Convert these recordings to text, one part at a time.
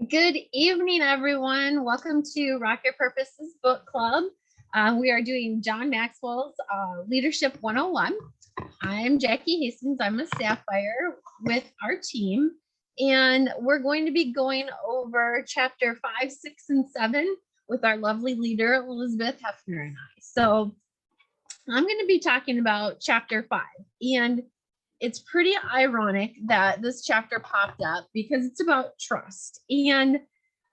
Good evening, everyone. Welcome to Rocket Purposes Book Club. We are doing John Maxwell's Leadership 101. I'm Jackie Hastings. I'm a sapphire with our team, and we're going to be going over chapter 5, 6, and 7 with our lovely leader, Eilers-Heffner, and I. So I'm going to be talking about chapter 5, and it's pretty ironic that this chapter popped up because it's about trust and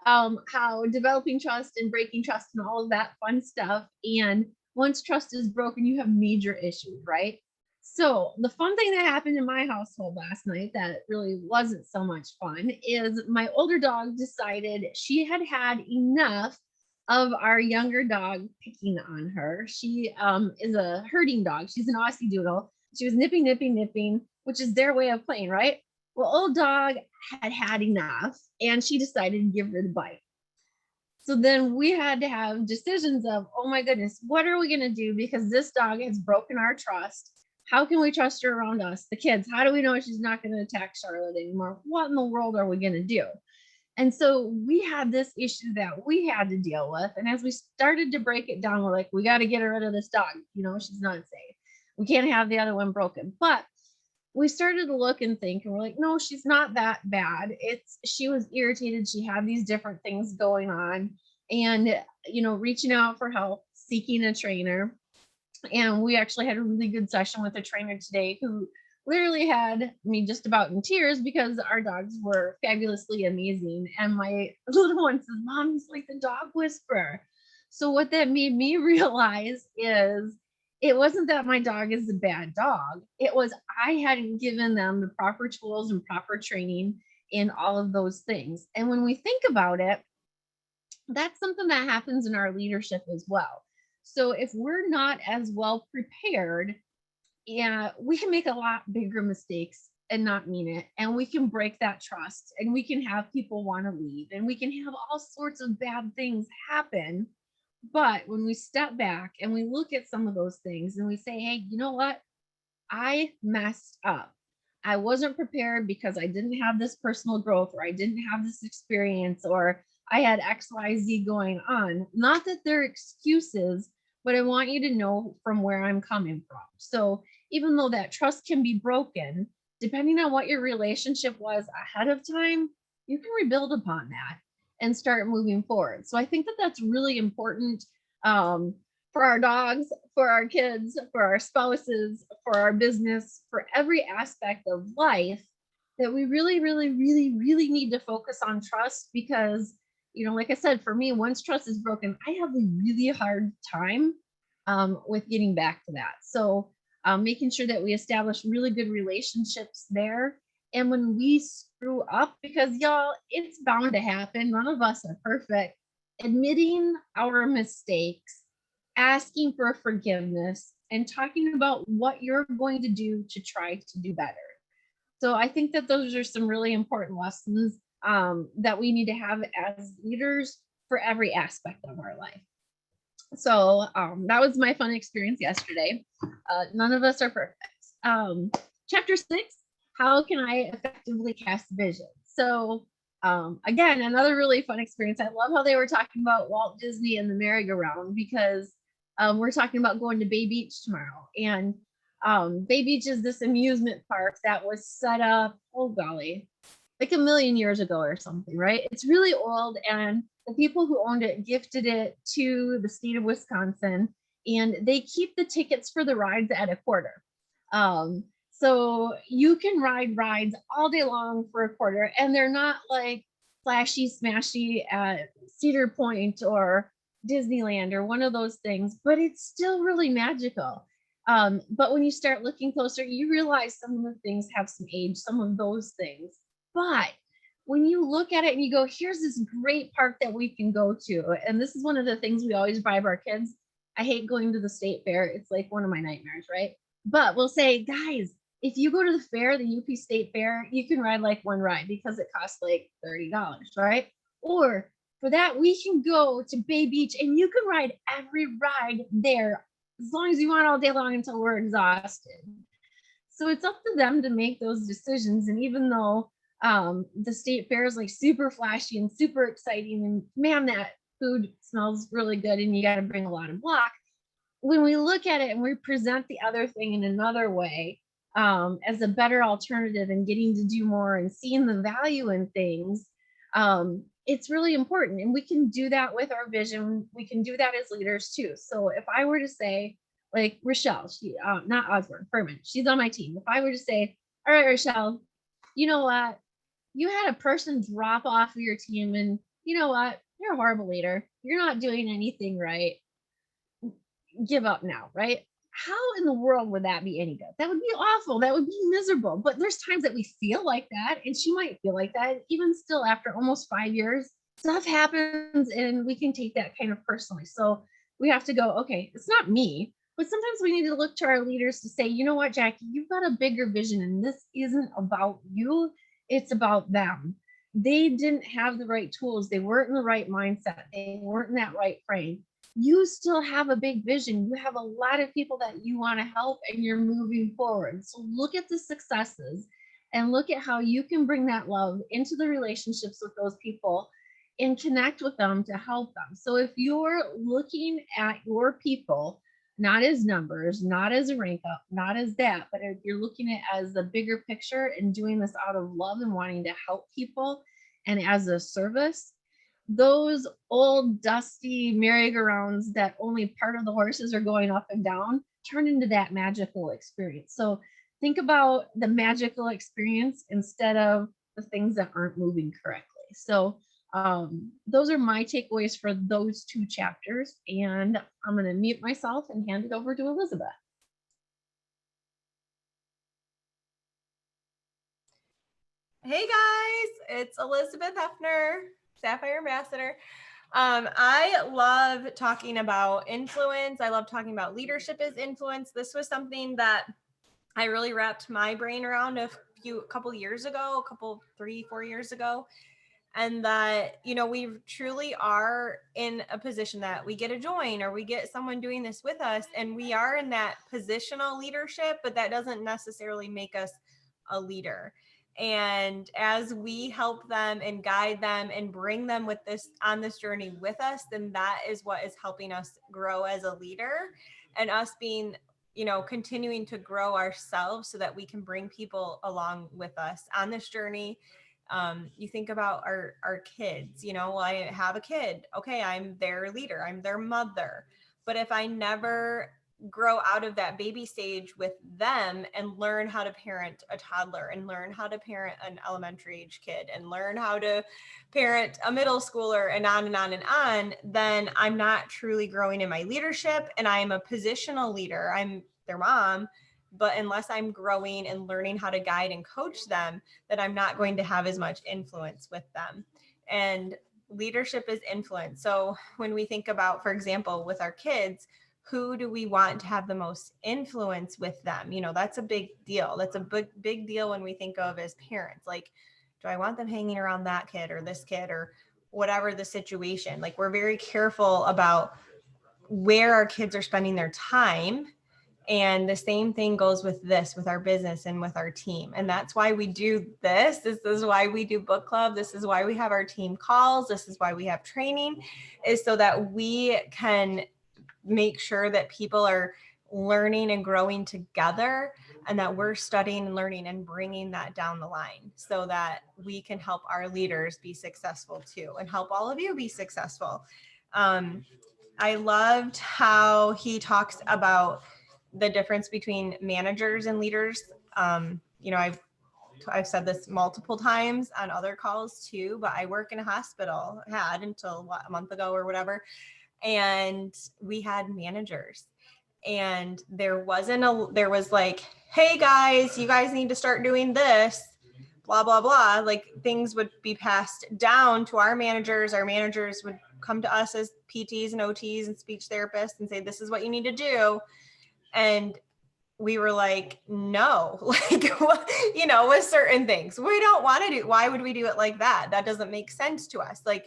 how developing trust and breaking trust and all of that fun stuff. And once trust is broken, you have major issues, right? So the fun thing that happened in my household last night that really wasn't so much fun is my older dog decided she had had enough of our younger dog picking on her. She is a herding dog. She's an Aussie Doodle. She was nipping, which is their way of playing, right? Well, old dog had had enough, and she decided to give her the bite. So then we had to have decisions of, oh my goodness, what are we going to do? Because this dog has broken our trust. How can we trust her around us? The kids, how do we know she's not going to attack Charlotte anymore? What in the world are we going to do? And so we had this issue that we had to deal with. And as we started to break it down, we're like, we got to get rid of this dog. You know, she's not safe. We can't have the other one broken. But we started to look and think, and we're like, no, she's not that bad. She was irritated. She had these different things going on, and reaching out for help, seeking a trainer. And we actually had a really good session with a trainer today who literally had me just about in tears because our dogs were fabulously amazing. And my little one says, Mom, he's like the dog whisperer. So what that made me realize is it wasn't that my dog is a bad dog. It was I hadn't given them the proper tools and proper training in all of those things. And when we think about it, that's something that happens in our leadership as well. So if we're not as well prepared, we can make a lot bigger mistakes and not mean it. And we can break that trust, and we can have people want to leave, and we can have all sorts of bad things happen. But when we step back and we look at some of those things and we say, hey, you know what? I messed up. I wasn't prepared because I didn't have this personal growth, or I didn't have this experience, or I had XYZ going on. Not that they're excuses, but I want you to know from where I'm coming from. So even though that trust can be broken, depending on what your relationship was ahead of time, you can rebuild upon that and start moving forward. So I think that that's really important for our dogs, for our kids, for our spouses, for our business, for every aspect of life, that we really, really, really, really need to focus on trust. Because, like I said, for me, once trust is broken, I have a really hard time with getting back to that. So making sure that we establish really good relationships there. And when we screw up, because y'all, it's bound to happen. None of us are perfect. Admitting our mistakes, asking for forgiveness, and talking about what you're going to do to try to do better. So I think that those are some really important lessons that we need to have as leaders for every aspect of our life. So that was my fun experience yesterday. None of us are perfect. Chapter 6, how can I effectively cast vision? So again, another really fun experience. I love how they were talking about Walt Disney and the merry-go-round, because we're talking about going to Bay Beach tomorrow. And Bay Beach is this amusement park that was set up, oh golly, like a million years ago or something, right? It's really old, and the people who owned it gifted it to the state of Wisconsin, and they keep the tickets for the rides at $0.25. So you can ride rides all day long for $0.25, and they're not like flashy smashy at Cedar Point or Disneyland or one of those things, but it's still really magical. But when you start looking closer, you realize some of the things have some age, some of those things. But when you look at it and you go, here's this great park that we can go to. And this is one of the things we always bribe our kids. I hate going to the state fair. It's like one of my nightmares, right? But we'll say, guys, if you go to the fair, the UP State Fair, you can ride like one ride because it costs like $30, right? Or for that, we can go to Bay Beach and you can ride every ride there as long as you want all day long until we're exhausted. So it's up to them to make those decisions. And even though The state fair is like super flashy and super exciting, and man, that food smells really good, and you got to bring a lot of block. When we look at it and we present the other thing in another way, as a better alternative and getting to do more and seeing the value in things, it's really important. And we can do that with our vision. We can do that as leaders too. So if I were to say, like Rochelle, she not Osborne, Furman, she's on my team. If I were to say, all right, Rochelle, you know what? You had a person drop off of your team, and you know what? You're a horrible leader. You're not doing anything right. Give up now, right? How in the world would that be any good? That would be awful. That would be miserable. But there's times that we feel like that, and she might feel like that. Even still, after almost 5 years, stuff happens, and we can take that kind of personally. So we have to go, okay, it's not me. But sometimes we need to look to our leaders to say, you know what, Jackie, you've got a bigger vision, and this isn't about you, it's about them. They didn't have the right tools, they weren't in the right mindset, they weren't in that right frame. You still have a big vision. You have a lot of people that you want to help, and you're moving forward. So look at the successes and look at how you can bring that love into the relationships with those people and connect with them to help them. So if you're looking at your people, not as numbers, not as a rank up, not as that, but if you're looking at it as the bigger picture and doing this out of love and wanting to help people and as a service, those old dusty merry-go-rounds that only part of the horses are going up and down turn into that magical experience. So think about the magical experience instead of the things that aren't moving correctly. So those are my takeaways for those two chapters, and I'm going to mute myself and hand it over to Elizabeth. Hey guys, it's Eilers-Heffner, Sapphire Ambassador. I love talking about influence. I love talking about leadership as influence. This was something that I really wrapped my brain around a couple years ago, 3-4 years ago. And that, you know, we truly are in a position that we get a join or we get someone doing this with us, and we are in that positional leadership, but that doesn't necessarily make us a leader. And as we help them and guide them and bring them with this on this journey with us, then that is what is helping us grow as a leader, and us being, you know, continuing to grow ourselves so that we can bring people along with us on this journey. You think about our kids, you know, well, I have a kid. Okay, I'm their leader, I'm their mother. But if I never grow out of that baby stage with them and learn how to parent a toddler and learn how to parent an elementary age kid and learn how to parent a middle schooler and on and on and on, then I'm not truly growing in my leadership, and I'm a positional leader. I'm their mom. But unless I'm growing and learning how to guide and coach them, that I'm not going to have as much influence with them. And leadership is influence. So when we think about, for example, with our kids, who do we want to have the most influence with them? You know, that's a big deal. That's a big deal when we think of as parents. Like, do I want them hanging around that kid or this kid or whatever the situation? Like, we're very careful about where our kids are spending their time. And the same thing goes with this, with our business and with our team. And that's why we do this. This is why we do book club. This is why we have our team calls. This is why we have training, is so that we can make sure that people are learning and growing together, and that we're studying and learning and bringing that down the line so that we can help our leaders be successful too, and help all of you be successful. I loved how he talks about the difference between managers and leaders. You know, I've said this multiple times on other calls too, but I work in a hospital, had until a month ago or whatever. And we had managers, and there was like, hey guys, you guys need to start doing this, blah, blah, blah. Like, things would be passed down to our managers. Our managers would come to us as PTs and OTs and speech therapists and say, this is what you need to do. And we were like, no, like, you know, with certain things we don't want to do. Why would we do it like that? That doesn't make sense to us. Like,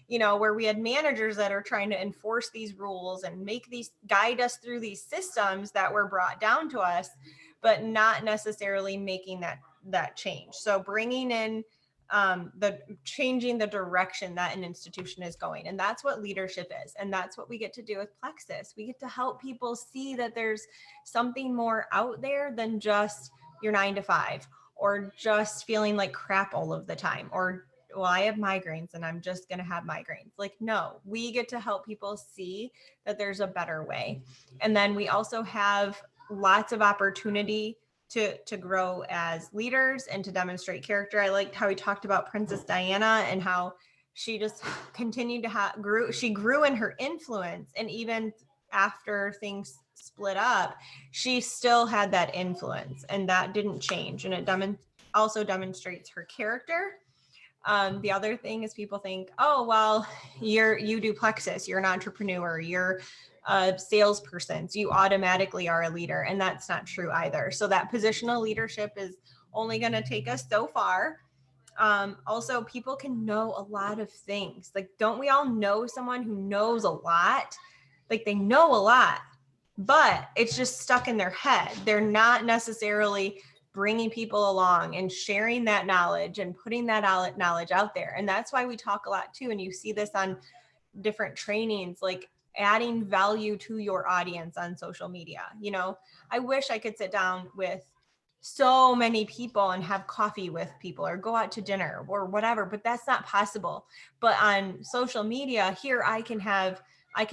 you know, where we had managers that are trying to enforce these rules and guide us through these systems that were brought down to us, but not necessarily making that change. So bringing in the changing the direction that an institution is going. And that's what leadership is. And that's what we get to do with Plexus. We get to help people see that there's something more out there than just your 9 to 5, or just feeling like crap all of the time, or, well, I have migraines and I'm just going to have migraines. Like, no, we get to help people see that there's a better way. And then we also have lots of opportunity to grow as leaders and to demonstrate character. I liked how he talked about Princess Diana and how she just continued to she grew in her influence. And even after things split up, she still had that influence, and that didn't change. And it also demonstrates her character. The other thing is people think, oh, well, you do Plexus, you're an entrepreneur, you're a salesperson, so you automatically are a leader. And that's not true either. So that positional leadership is only going to take us so far. Also, people can know a lot of things. Like, don't we all know someone who knows a lot? Like, they know a lot, but it's just stuck in their head. They're not necessarily bringing people along and sharing that knowledge and putting that knowledge out there. And that's why we talk a lot too. And you see this on different trainings, like adding value to your audience on social media. You know, I wish I could sit down with so many people and have coffee with people or go out to dinner or whatever, but that's not possible. But on social media here, I can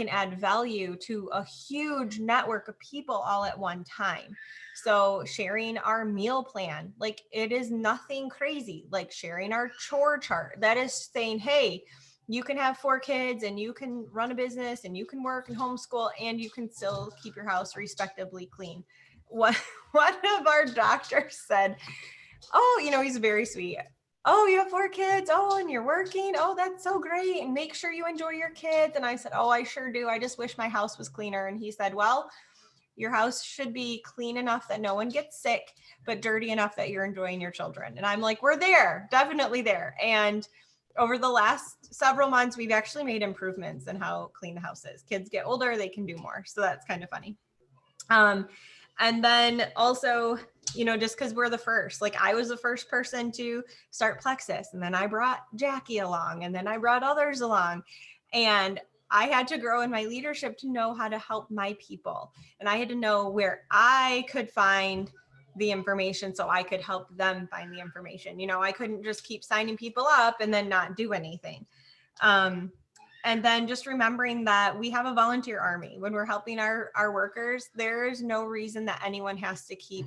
add value to a huge network of people all at one time. So sharing our meal plan, like, it is nothing crazy. Like sharing our chore chart, that is saying, hey, you can have 4 kids and you can run a business and you can work and homeschool and you can still keep your house respectably clean. One of our doctors said, oh, you know, he's very sweet. Oh, you have 4 kids. Oh, and you're working. Oh, that's so great. And make sure you enjoy your kids. And I said, oh, I sure do. I just wish my house was cleaner. And he said, well, your house should be clean enough that no one gets sick, but dirty enough that you're enjoying your children. And I'm like, we're there, definitely there. And over the last several months, we've actually made improvements in how clean the house is. Kids get older, they can do more. So that's kind of funny. And then also, you know, just because we're the first, like I was the first person to start Plexus, and then I brought Jackie along, and then I brought others along. And I had to grow in my leadership to know how to help my people. And I had to know where I could find the information so I could help them find the information. You know, I couldn't just keep signing people up and then not do anything. And then just remembering that we have a volunteer army. When we're helping our workers, there is no reason that anyone has to keep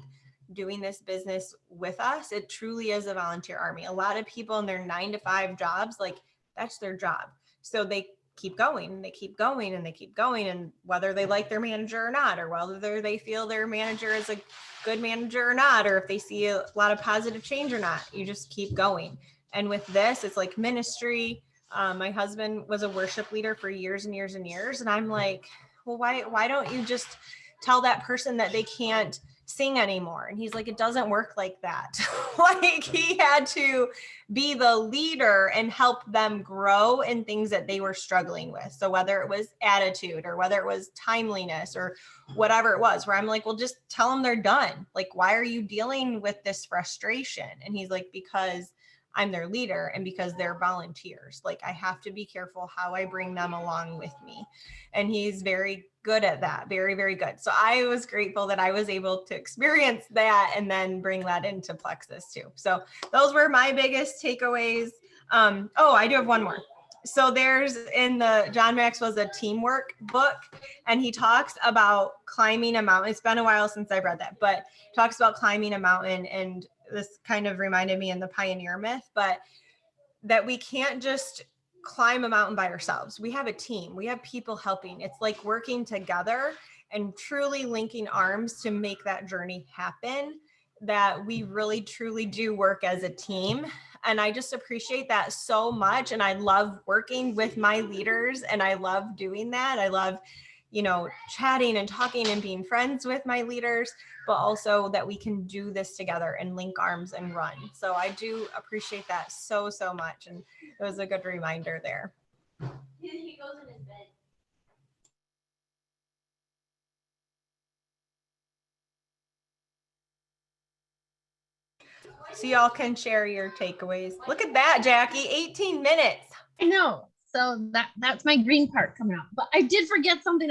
doing this business with us. It truly is a volunteer army. A lot of people in their 9 to 5 jobs, like that's their job. So they keep going and they keep going and they keep going. And whether they like their manager or not, or whether they feel their manager is a good manager or not, or if they see a lot of positive change or not, you just keep going. And with this, it's like ministry. My husband was a worship leader for years and years and years. And I'm like, well, why don't you just tell that person that they can't sing anymore? And he's like, it doesn't work like that. Like he had to be the leader and help them grow in things that they were struggling with. So whether it was attitude or whether it was timeliness or whatever it was, where I'm like, well, just tell them they're done. Like, why are you dealing with this frustration? And he's like, because I'm their leader and because they're volunteers. Like I have to be careful how I bring them along with me. And he's very good at that. Very, very good. So I was grateful that I was able to experience that and then bring that into Plexus too. So those were my biggest takeaways. Oh, I do have one more. So there's in the John Maxwell's a teamwork book, and he talks about climbing a mountain. It's been a while since I've read that, but talks about climbing a mountain. And this kind of reminded me in the pioneer myth, but that we can't just climb a mountain by ourselves. We have a team. We have people helping. It's like working together and truly linking arms to make that journey happen, that we really truly do work as a team. And I just appreciate that so much. And I love working with my leaders, and I love doing that. I love, you know, chatting and talking and being friends with my leaders, but also that we can do this together and link arms and run. So I do appreciate that so, so much. And it was a good reminder there. He goes in his bed. So y'all can share your takeaways. Look at that, Jackie, 18 minutes. I know. So that's my green part coming out. But I did forget something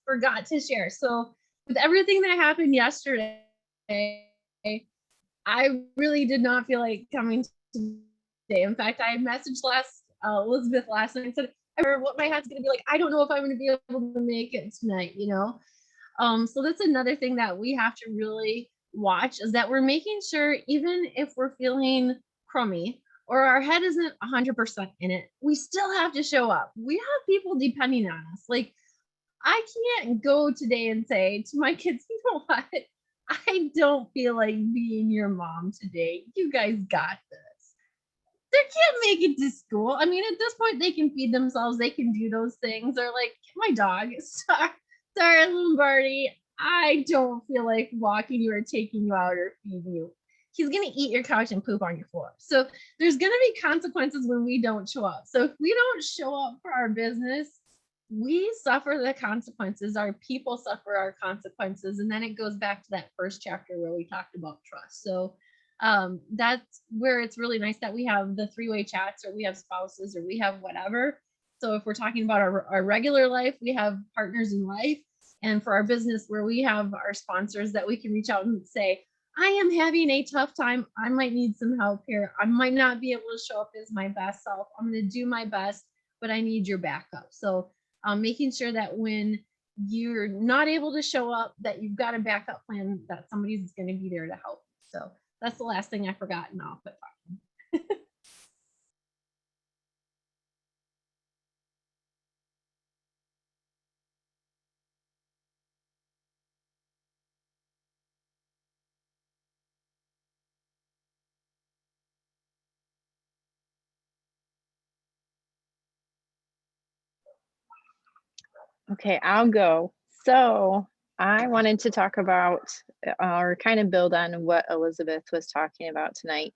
forgot to share. So with everything that happened yesterday, I really did not feel like coming today. In fact, I messaged Elizabeth last night and said, I wonder what my head's going to be like. I don't know if I'm going to be able to make it tonight, So that's another thing that we have to really watch, is that we're making sure, even if we're feeling crummy or our head isn't 100% in it, we still have to show up. We have people depending on us. Like, I can't go today and say to my kids, you know what? I don't feel like being your mom today. You guys got this. They can't make it to school. I mean, at this point, they can feed themselves. They can do those things. Or like my dog, Sarah Lombardi, I don't feel like walking you or taking you out or feeding you. He's going to eat your couch and poop on your floor. So there's going to be consequences when we don't show up. So if we don't show up for our business, we suffer the consequences. Our people suffer our consequences. And then it goes back to that first chapter where we talked about trust. So that's where it's really nice that we have the three-way chats, or we have spouses, or we have whatever. So if we're talking about our regular life, we have partners in life. And for our business, where we have our sponsors that we can reach out and say, I am having a tough time. I might need some help here. I might not be able to show up as my best self. I'm going to do my best, but I need your backup. So making sure that when you're not able to show up, that you've got a backup plan, that somebody's going to be there to help. So that's the last thing I forgot, and I'll quit talking. Okay, I'll go. So I wanted to talk about, or kind of build on what Elizabeth was talking about tonight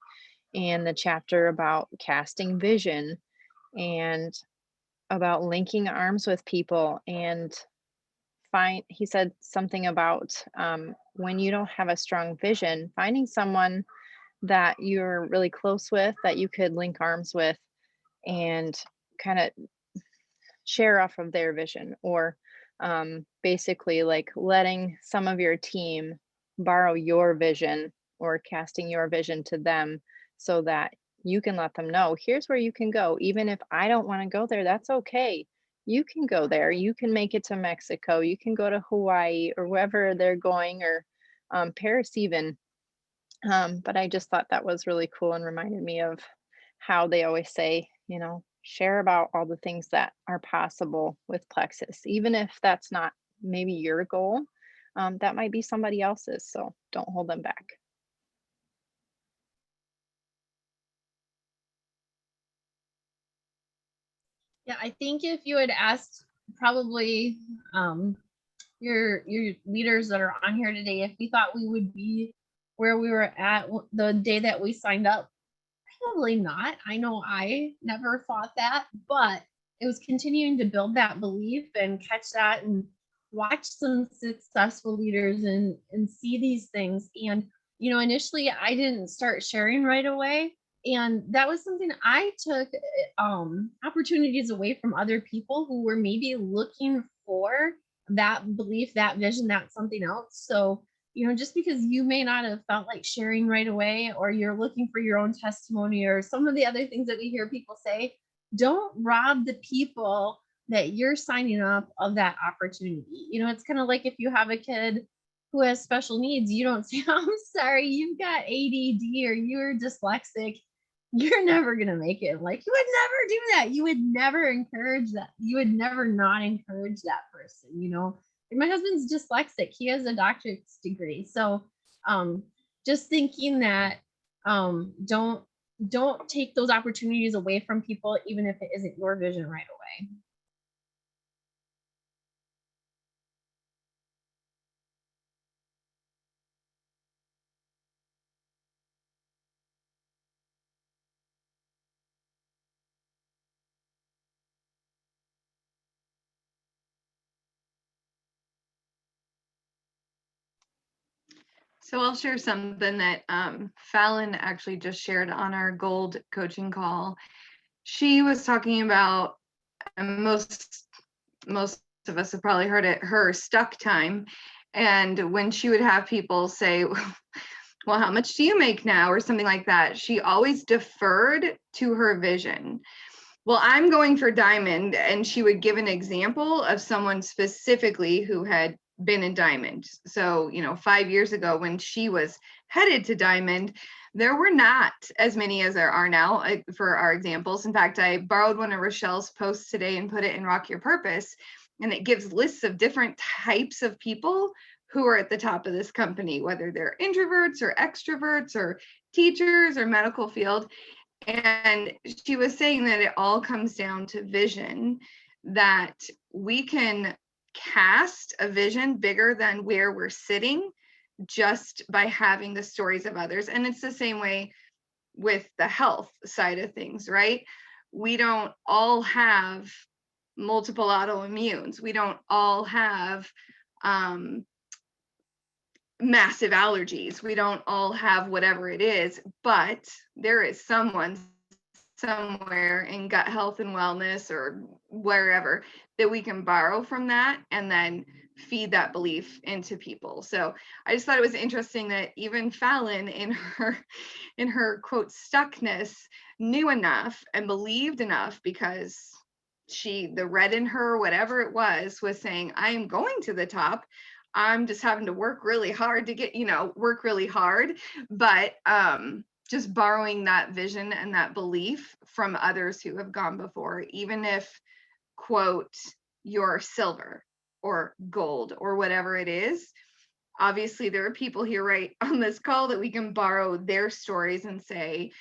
in the chapter about casting vision, and about linking arms with people. And he said something about when you don't have a strong vision, finding someone that you're really close with, that you could link arms with and kind of share off of their vision, or basically like letting some of your team borrow your vision, or casting your vision to them, so that you can let them know, here's where you can go. Even if I don't want to go there, that's okay. You can go there. You can make it to Mexico. You can go to Hawaii, or wherever they're going, or Paris even. But I just thought that was really cool, and reminded me of how they always say, share about all the things that are possible with Plexus, even if that's not maybe your goal. That might be somebody else's, so don't hold them back. Yeah, I think if you had asked probably your leaders that are on here today, if we thought we would be where we were at the day that we signed up, probably not. I know I never thought that, but it was continuing to build that belief and catch that and watch some successful leaders and see these things. And initially I didn't start sharing right away, and that was something I took opportunities away from other people who were maybe looking for that belief, that vision, that something else. So just because you may not have felt like sharing right away, or you're looking for your own testimony, or some of the other things that we hear people say, don't rob the people that you're signing up of that opportunity. It's kind of like if you have a kid who has special needs, you don't say, I'm sorry, you've got ADD, or you're dyslexic, you're never going to make it. Like, you would never do that. You would never encourage that. You would never not encourage that person. My husband's dyslexic. He has a doctorate's degree. So just thinking that don't take those opportunities away from people, even if it isn't your vision right away. So I'll share something that Fallon actually just shared on our gold coaching call. She was talking about, and most of us have probably heard it, her stuck time. And when she would have people say, well, how much do you make now? Or something like that, she always deferred to her vision. Well, I'm going for diamond. And she would give an example of someone specifically who had been in diamond. So, 5 years ago when she was headed to diamond, there were not as many as there are now for our examples. In fact, I borrowed one of Rochelle's posts today and put it in Rock Your Purpose. And it gives lists of different types of people who are at the top of this company, whether they're introverts or extroverts or teachers or medical field. And she was saying that it all comes down to vision, that we can cast a vision bigger than where we're sitting just by having the stories of others. And it's the same way with the health side of things, right? We don't all have multiple autoimmunes. We don't all have massive allergies. We don't all have whatever it is, but there is someone somewhere in gut health and wellness or wherever that we can borrow from that and then feed that belief into people. So I just thought it was interesting that even Fallon in her quote stuckness knew enough and believed enough, because the red in her, whatever it was saying, I am going to the top. I'm just having to work really hard to get, work really hard, but just borrowing that vision and that belief from others who have gone before, even if, quote, you're silver or gold or whatever it is. Obviously, there are people here right on this call that we can borrow their stories and say,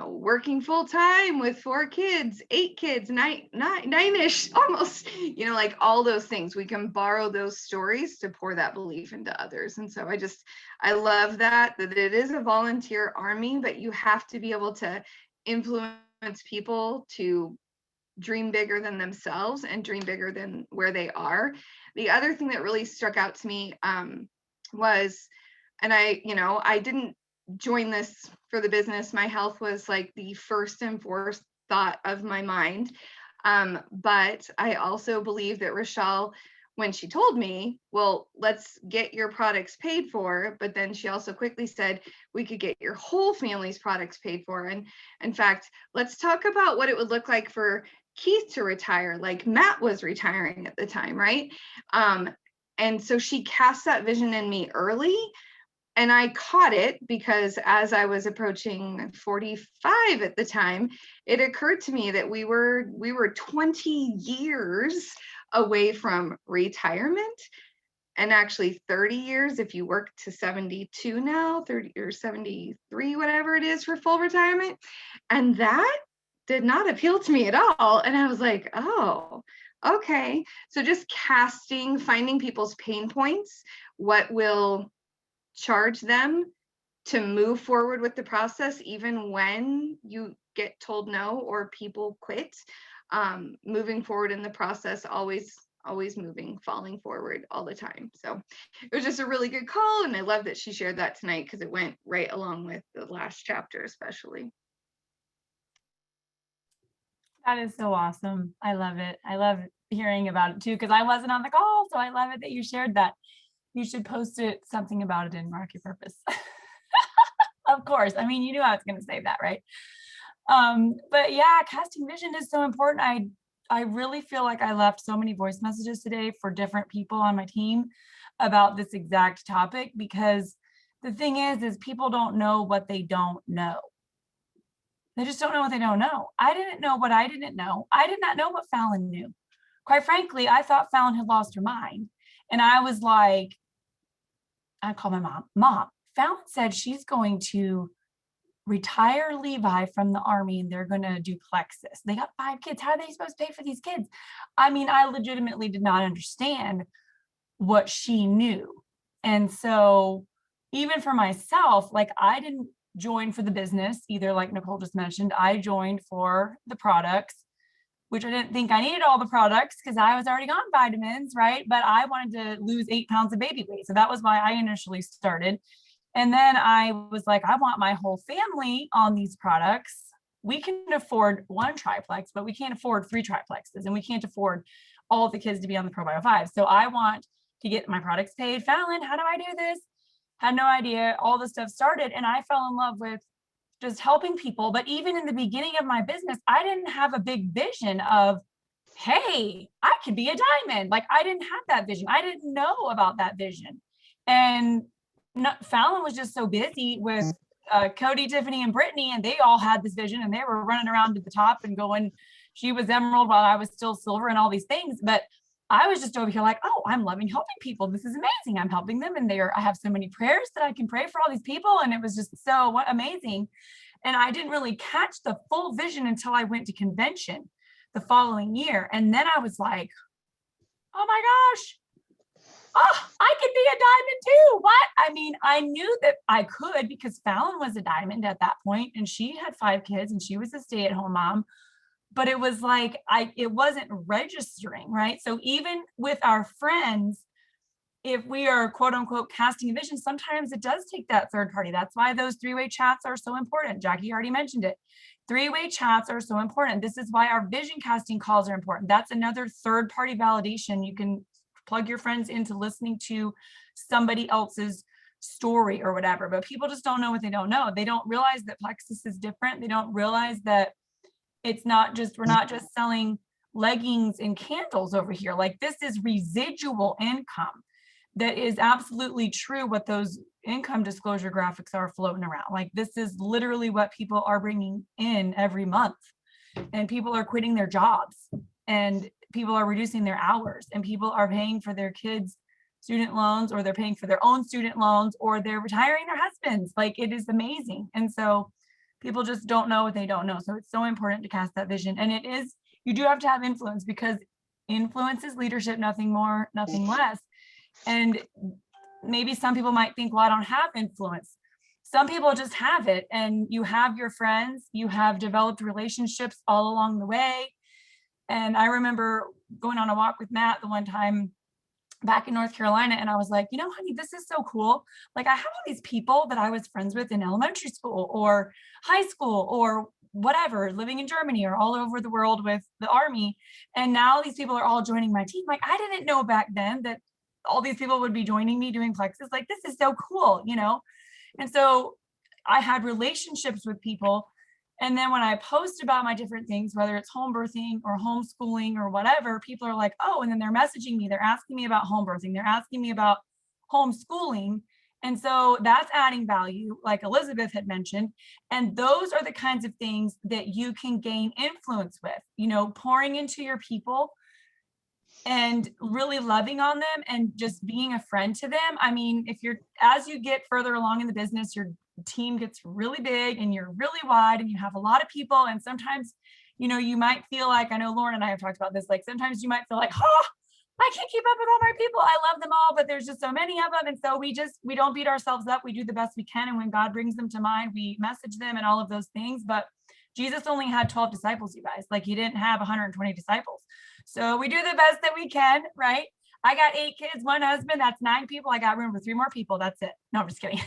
working full time with 4 kids, 8 kids, nine-ish, almost, like all those things. We can borrow those stories to pour that belief into others. And so I love that it is a volunteer army, but you have to be able to influence people to dream bigger than themselves and dream bigger than where they are. The other thing that really struck out to me was, and I didn't join this for the business. My health was like the first and foremost thought of my mind. But I also believe that Rochelle, when she told me, well, let's get your products paid for, but then she also quickly said, we could get your whole family's products paid for. And in fact, let's talk about what it would look like for Keith to retire, like Matt was retiring at the time, right? And so she cast that vision in me early. And I caught it because as I was approaching 45 at the time, it occurred to me that we were 20 years away from retirement, and actually 30 years if you work to 72 now, 30 or 73, whatever it is for full retirement. And that did not appeal to me at all. And I was like, oh, okay. So just finding people's pain points, what will charge them to move forward with the process, even when you get told no or people quit. Moving forward in the process, always moving, falling forward all the time. So it was just a really good call, and I love that she shared that tonight because it went right along with the last chapter, especially. That is so awesome. I love it. I love hearing about it too, because I wasn't on the call, so I love it that you shared that. You should post something about it in Rock Your Purpose. Of course. I mean, you knew I was going to say that, right? But yeah, casting vision is so important. I really feel like I left so many voice messages today for different people on my team about this exact topic, because the thing is people don't know what they don't know. They just don't know what they don't know. I didn't know what I didn't know. I did not know what Fallon knew. Quite frankly, I thought Fallon had lost her mind. And I was like, I call my mom, Fallon said she's going to retire Levi from the army and they're going to do Plexus. They got 5 kids. How are they supposed to pay for these kids? I mean, I legitimately did not understand what she knew. And so even for myself, like I didn't join for the business either, like Nicole just mentioned. I joined for the products, which I didn't think I needed all the products because I was already on vitamins, right? But I wanted to lose 8 pounds of baby weight. So that was why I initially started. And then I was like, I want my whole family on these products. We can afford one triplex, but we can't afford 3 triplexes, and we can't afford all of the kids to be on the ProBio 5. So I want to get my products paid. Fallon, how do I do this? Had no idea. All this stuff started, and I fell in love with just helping people. But even in the beginning of my business, I didn't have a big vision of, hey, I could be a diamond. Like, I didn't have that vision. I didn't know about that vision. And Fallon was just so busy with Cody, Tiffany, and Brittany, and they all had this vision, and they were running around to the top and going, she was emerald while I was still silver and all these things. But I was just over here like, oh, I'm loving helping people. This is amazing. I'm helping them. And I have so many prayers that I can pray for all these people. And it was just so amazing. And I didn't really catch the full vision until I went to convention the following year. And then I was like, oh my gosh, oh, I could be a diamond too. What? I mean, I knew that I could because Fallon was a diamond at that point, and she had 5 kids and she was a stay-at-home mom. But it was like, it wasn't registering, right? So even with our friends, if we are quote unquote casting a vision, sometimes it does take that third party. That's why those 3-way chats are so important. Jackie already mentioned it. 3-way chats are so important. This is why our vision casting calls are important. That's another third party validation. You can plug your friends into listening to somebody else's story or whatever, but people just don't know what they don't know. They don't realize that Plexus is different. They don't realize that it's not just, we're not just selling leggings and candles over here. Like, this is residual income. That is absolutely true what those income disclosure graphics are floating around. Like, this is literally what people are bringing in every month, and people are quitting their jobs, and people are reducing their hours, and people are paying for their kids' student loans, or they're paying for their own student loans, or they're retiring their husbands. Like, it is amazing. And so people just don't know what they don't know. So it's so important to cast that vision. And it is, you do have to have influence, because influence is leadership, nothing more, nothing less. And maybe some people might think, well, I don't have influence. Some people just have it, and you have your friends, you have developed relationships all along the way. And I remember going on a walk with Matt the one time back in North Carolina, and I was like, you know, honey, this is so cool. Like, I have all these people that I was friends with in elementary school or high school or whatever, living in Germany or all over the world with the army. And now these people are all joining my team. Like, I didn't know back then that all these people would be joining me doing Plexus. Like, this is so cool, you know? And so I had relationships with people. And then when I post about my different things, whether it's home birthing or homeschooling or whatever, people are like, oh, and then they're messaging me. They're asking me about home birthing. They're asking me about homeschooling. And so that's adding value, like Elizabeth had mentioned. And those are the kinds of things that you can gain influence with, you know, pouring into your people and really loving on them and just being a friend to them. I mean, as you get further along in the business, your team gets really big and you're really wide and you have a lot of people. And sometimes, you know, you might feel like, I know Lauren and I have talked about this, like sometimes you might feel like, oh, I can't keep up with all my people. I love them all, but there's just so many of them. And so we don't beat ourselves up. We do the best we can. And when God brings them to mind, we message them and all of those things. But Jesus only had 12 disciples, you guys. Like, he didn't have 120 disciples. So we do the best that we can, right? I got 8 kids, 1 husband, that's 9 people. I got room for 3 more people. That's it. No, I'm just kidding.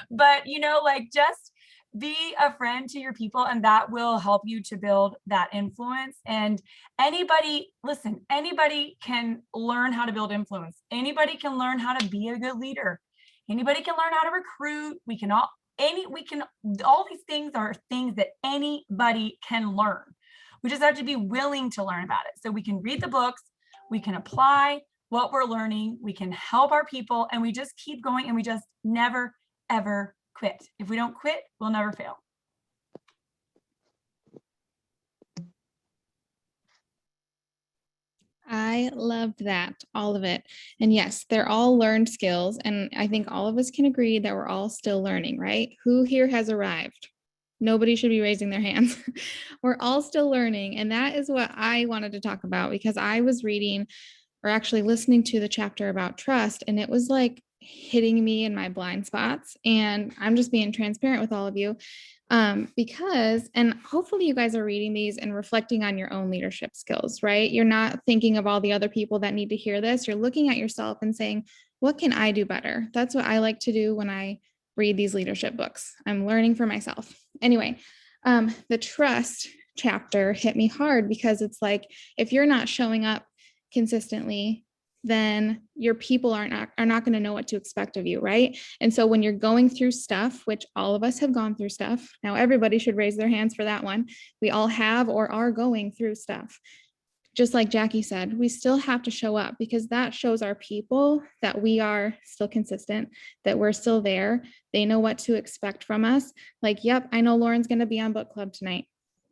But, you know, like, just be a friend to your people, and that will help you to build that influence. And anybody can learn how to build influence. Anybody can learn how to be a good leader. Anybody can learn how to recruit. All these things are things that anybody can learn. We just have to be willing to learn about it. So we can read the books, we can apply what we're learning, we can help our people, and we just keep going, and we just never, ever quit. If we don't quit, we'll never fail. I loved that, all of it. And yes, they're all learned skills. And I think all of us can agree that we're all still learning, right? Who here has arrived? Nobody should be raising their hands. We're all still learning. And that is what I wanted to talk about, because I was reading, or actually listening to, the chapter about trust, and it was like hitting me in my blind spots. And I'm just being transparent with all of you, because, and hopefully you guys are reading these and reflecting on your own leadership skills, right? You're not thinking of all the other people that need to hear this. You're looking at yourself and saying, what can I do better? That's what I like to do when I read these leadership books. I'm learning for myself. Anyway, the trust chapter hit me hard because it's like, if you're not showing up consistently, then your people are not going to know what to expect of you, right? And so when you're going through stuff, which all of us have gone through stuff, now everybody should raise their hands for that one. We all have or are going through stuff. Just like Jackie said, we still have to show up because that shows our people that we are still consistent, that we're still there. They know what to expect from us. Like, yep, I know Lauren's going to be on book club tonight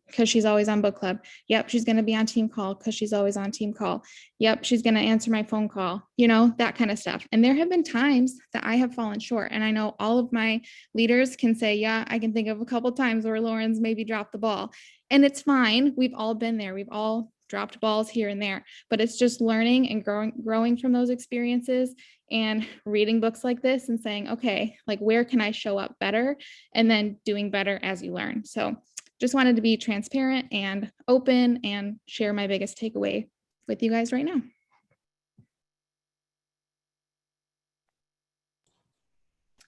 because she's always on book club. Yep, she's going to be on team call because she's always on team call. Yep, she's going to answer my phone call, you know, that kind of stuff. And there have been times that I have fallen short. And I know all of my leaders can say, yeah, I can think of a couple times where Lauren's maybe dropped the ball. And it's fine. We've all been there. We've all dropped balls here and there, but it's just learning and growing from those experiences and reading books like this and saying, okay, like where can I show up better? And then doing better as you learn. So just wanted to be transparent and open and share my biggest takeaway with you guys right now.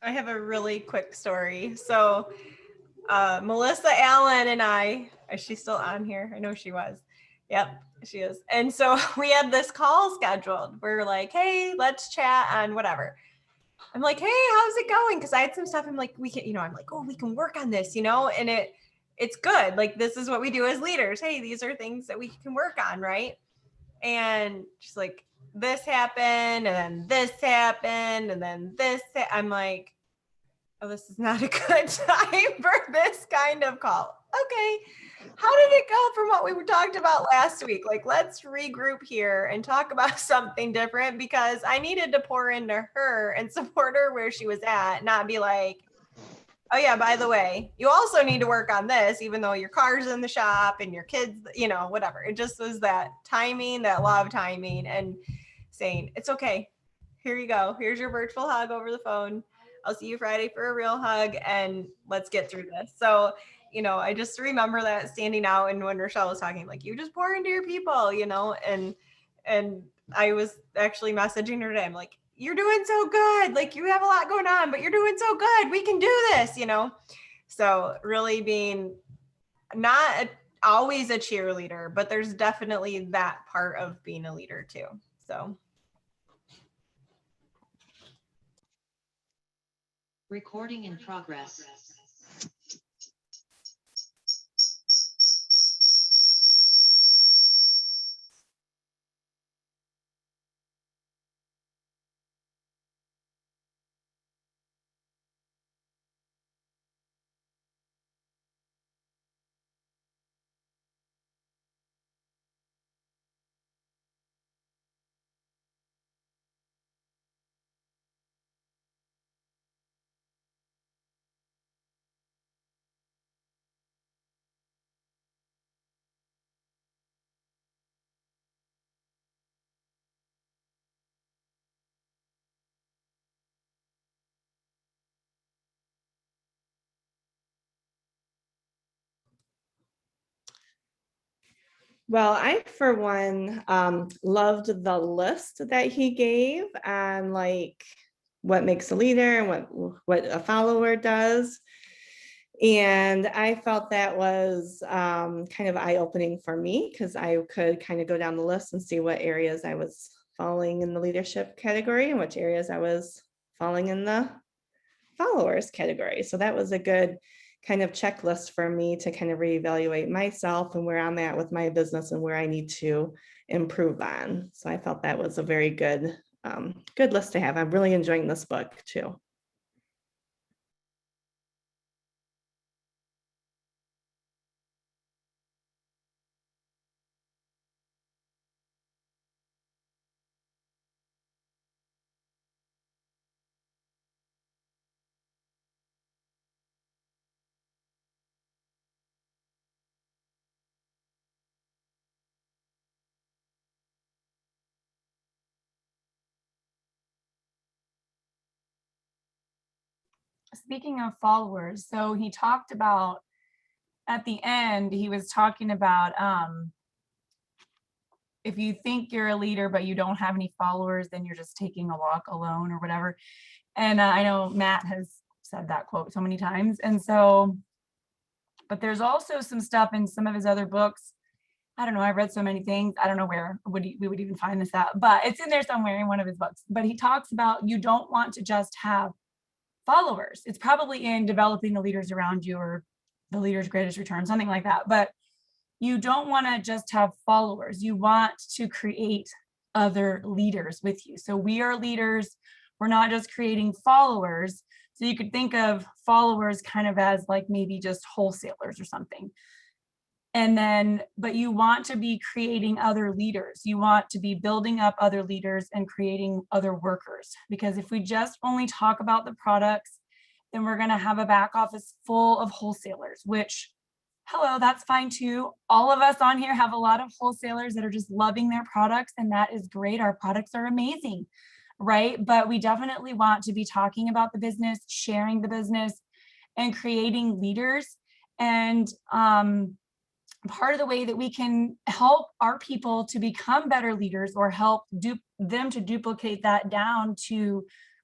I have a really quick story. So Melissa Allen and I, is she still on here? I know she was. Yep, she is. And so we had this call scheduled. We're like, hey, let's chat on whatever. I'm like, hey, how's it going? Because I had some stuff. I'm like, we can, I'm like, oh, we can work on this, and it's good. Like, this is what we do as leaders. Hey, these are things that we can work on, right? And she's like, this happened, and then this happened, and then this. I'm like, oh, this is not a good time for this kind of call. Okay. How did it go from what we were talked about last week? Like, let's regroup here and talk about something different because I needed to pour into her and support her where she was at, not be like, oh yeah, by the way, you also need to work on this, even though your car's in the shop and your kids, whatever. It just was that timing, that law of timing, and saying, it's okay. Here you go. Here's your virtual hug over the phone. I'll see you Friday for a real hug and let's get through this. So, I just remember that standing out, and when Rochelle was talking, like, you just pour into your people, and I was actually messaging her today. I'm like, you're doing so good. Like, you have a lot going on, but you're doing so good. We can do this, So really being not always a cheerleader, but there's definitely that part of being a leader too. So. Recording in progress. Well, I, for one, loved the list that he gave on like what makes a leader and what a follower does. And I felt that was kind of eye-opening for me because I could kind of go down the list and see what areas I was falling in the leadership category and which areas I was falling in the followers category. So that was a good kind of checklist for me to kind of reevaluate myself and where I'm at with my business and where I need to improve on. So I felt that was a very good, good list to have. I'm really enjoying this book too. Speaking of followers, so he talked about at the end, he was talking about if you think you're a leader, but you don't have any followers, then you're just taking a walk alone or whatever. And I know Matt has said that quote so many times. And so, but there's also some stuff in some of his other books. I don't know. I read so many things. I don't know where we would even find this at, but it's in there somewhere in one of his books. But he talks about you don't want to just have followers. It's probably in Developing the Leaders Around You or The Leader's Greatest Return, something like that. But you don't want to just have followers. You want to create other leaders with you. So we are leaders. We're not just creating followers. So you could think of followers kind of as like maybe just wholesalers or something. And then, but you want to be creating other leaders. You want to be building up other leaders and creating other workers. Because if we just only talk about the products, then we're going to have a back office full of wholesalers, which, hello, that's fine too. All of us on here have a lot of wholesalers that are just loving their products, and that is great. Our products are amazing, right? But we definitely want to be talking about the business, sharing the business, and creating leaders. And part of the way that we can help our people to become better leaders, or help them to duplicate that down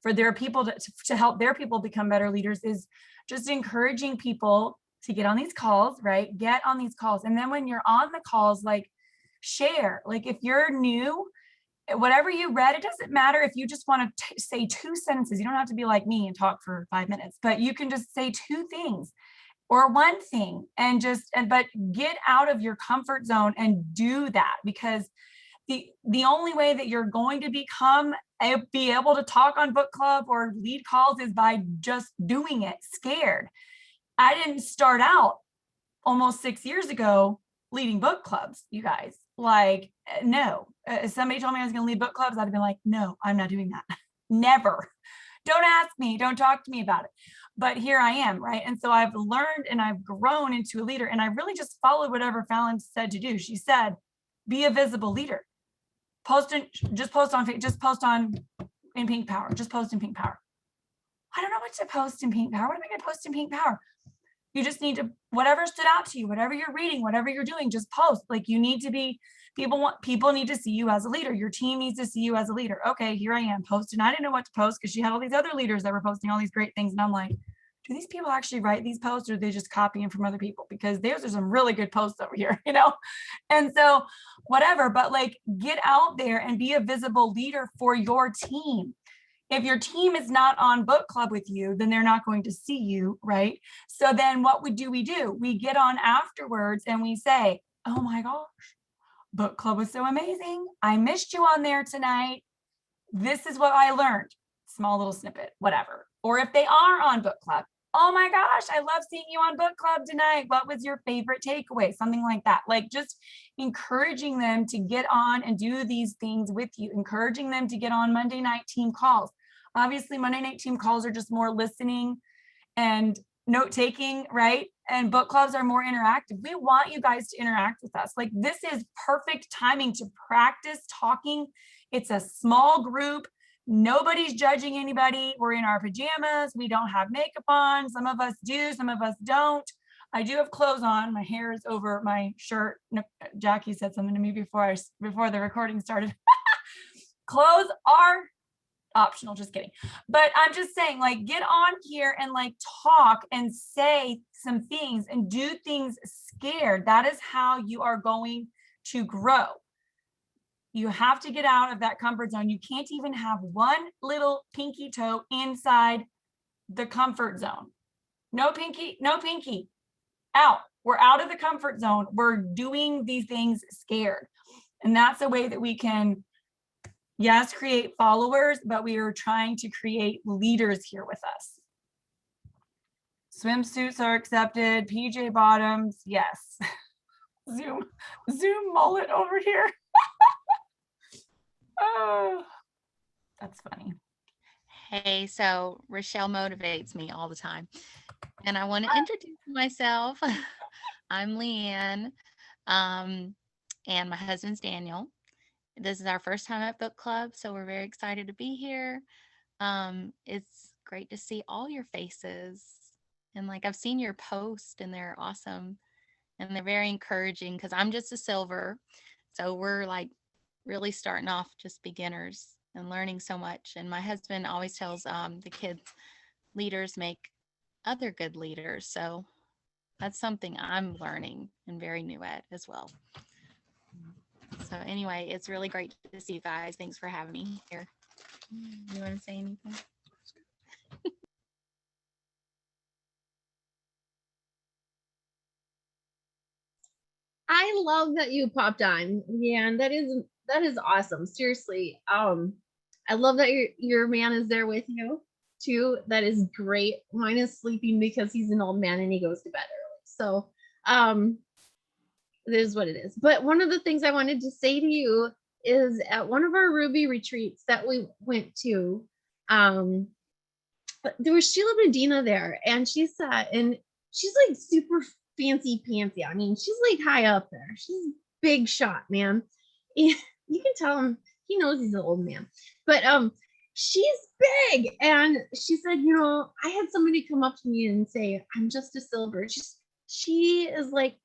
for their people to help their people become better leaders, is just encouraging people to get on these calls, right? Get on these calls. And then when you're on the calls, like, share. Like, if you're new, whatever you read, it doesn't matter if you just want to say 2 sentences. You don't have to be like me and talk for 5 minutes, but you can just say 2 things or 1 thing, but get out of your comfort zone and do that. Because the only way that you're going to be able to talk on book club or lead calls is by just doing it scared. I didn't start out almost 6 years ago leading book clubs, you guys. Like, no. If somebody told me I was going to lead book clubs, I'd have been like, no, I'm not doing that. Never. Don't ask me. Don't talk to me about it. But here I am, right? And so I've learned and I've grown into a leader, and I really just followed whatever Fallon said to do. She said, be a visible leader. Just post on in Pink Power. Just post in Pink Power. I don't know what to post in Pink Power. What am I going to post in Pink Power? You just need to, whatever stood out to you, whatever you're reading, whatever you're doing, just post. Like, you need to be, people need to see you as a leader. Your team needs to see you as a leader. Okay, here I am posting. I didn't know what to post because she had all these other leaders that were posting all these great things. And I'm like, do these people actually write these posts, or are they just copying from other people? Because those are some really good posts over here, you know? And so whatever, but like, get out there and be a visible leader for your team. If your team is not on book club with you, then they're not going to see you, right? So then what we do? We get on afterwards and we say, oh my gosh, book club was so amazing. I missed you on there tonight. This is what I learned. Small little snippet, whatever. Or if they are on book club, oh my gosh, I love seeing you on book club tonight. What was your favorite takeaway? Something like that. Like, just encouraging them to get on and do these things with you, encouraging them to get on Monday night team calls. Obviously, Monday night team calls are just more listening and note taking, right? And book clubs are more interactive. We want you guys to interact with us. Like, this is perfect timing to practice talking. It's a small group. Nobody's judging anybody. We're in our pajamas. We don't have makeup on. Some of us do, some of us don't. I do have clothes on. My hair is over my shirt. Jackie said something to me before the recording started. Clothes are optional, just kidding. But I'm just saying, like, get on here and like talk and say some things and do things scared. That is how you are going to grow. You have to get out of that comfort zone. You can't even have one little pinky toe inside the comfort zone. No pinky out. We're out of the comfort zone. We're doing these things scared. And that's a way that we can, yes, create followers, but we are trying to create leaders here with us. Swimsuits are accepted. PJ bottoms, yes. Zoom mullet over here. Oh, that's funny. Hey, so Rochelle motivates me all the time. And I want to introduce myself. I'm Leanne, and my husband's Daniel. This is our first time at book club, so we're very excited to be here. It's great to see all your faces. And like, I've seen your posts and they're awesome. And they're very encouraging because I'm just a silver. So we're like really starting off just beginners and learning so much. And my husband always tells the kids, leaders make other good leaders. So that's something I'm learning and very new at as well. So anyway, it's really great to see you guys. Thanks for having me here. You want to say anything? I love that you popped on. Yeah, and that is awesome. Seriously. I love that your man is there with you too. That is great. Mine is sleeping because he's an old man and he goes to bed early. So it is what it is. But one of the things I wanted to say to you is at one of our Ruby retreats that we went to, there was Sheila Medina there, and she sat, and she's like super fancy pantsy. I mean, she's like high up there. She's big shot, man. And you can tell him he knows he's an old man, but she's big. And she said, you know, I had somebody come up to me and say, I'm just a silver. She is like,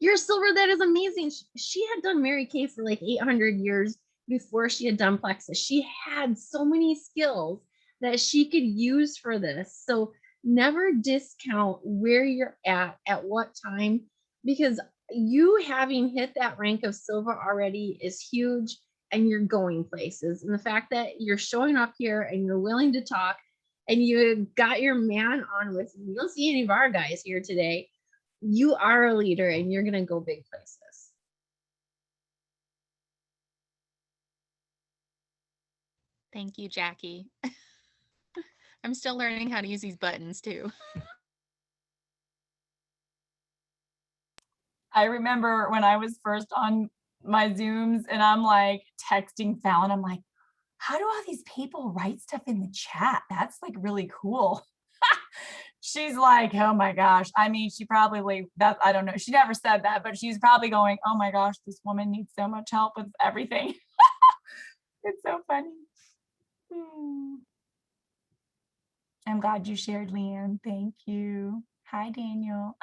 you're a silver. That is amazing. She had done Mary Kay for like 800 years before she had done Plexus. She had so many skills that she could use for this. So never discount where you're at what time, because you having hit that rank of silver already is huge, and you're going places. And the fact that you're showing up here and you're willing to talk and you got your man on with you, don't see any of our guys here today. You are a leader and you're going to go big places. Thank you, Jackie. I'm still learning how to use these buttons too. I remember when I was first on my Zooms and I'm like texting Fallon, I'm like, how do all these people write stuff in the chat? That's like really cool. She's like, oh my gosh. I mean, she probably, I don't know. She never said that, but she's probably going, oh my gosh, this woman needs so much help with everything. It's so funny. I'm glad you shared, Leanne. Thank you. Hi, Daniel.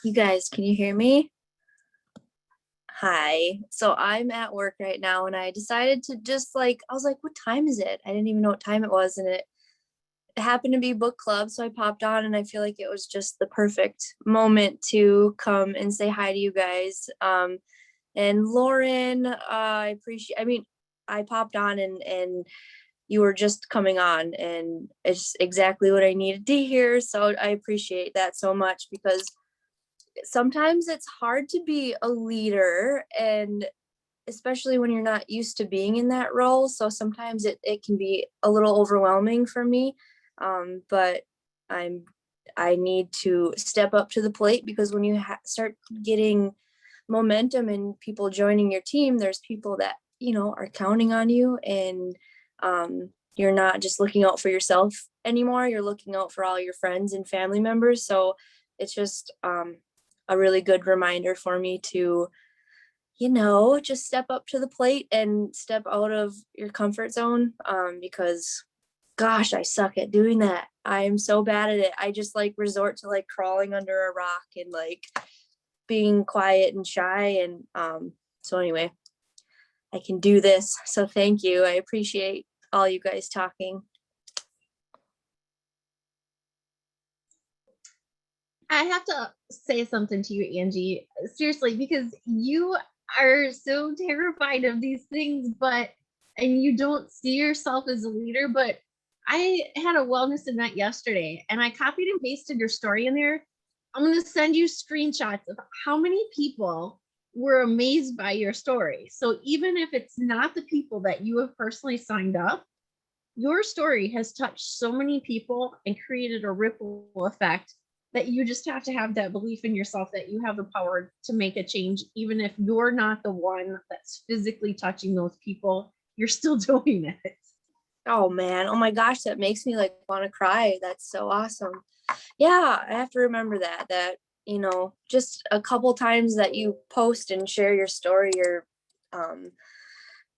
You guys, can you hear me? Hi. So I'm at work right now and I decided to just I was like, what time is it? I didn't even know what time it was, and it happened to be book club. So I popped on and I feel like it was just the perfect moment to come and say hi to you guys. And Lauren, I popped on and you were just coming on and it's exactly what I needed to hear. So I appreciate that so much, because sometimes it's hard to be a leader, and especially when you're not used to being in that role. So sometimes it can be a little overwhelming for me. But I need to step up to the plate, because when you start getting momentum and people joining your team, there's people that, are counting on you, and you're not just looking out for yourself anymore. You're looking out for all your friends and family members. So it's just, a really good reminder for me to, just step up to the plate and step out of your comfort zone, because gosh, I suck at doing that. I'm so bad at it. I just resort to crawling under a rock and being quiet and shy. And so anyway, I can do this. So thank you. I appreciate all you guys talking. I have to say something to you, Angie, seriously, because you are so terrified of these things, and you don't see yourself as a leader. But I had a wellness event yesterday and I copied and pasted your story in there. I'm going to send you screenshots of how many people were amazed by your story. So even if it's not the people that you have personally signed up, your story has touched so many people and created a ripple effect that you just have to have that belief in yourself that you have the power to make a change. Even if you're not the one that's physically touching those people, you're still doing it. Oh man, oh my gosh, that makes me want to cry. That's so awesome. Yeah, I have to remember that just a couple times that you post and share your story,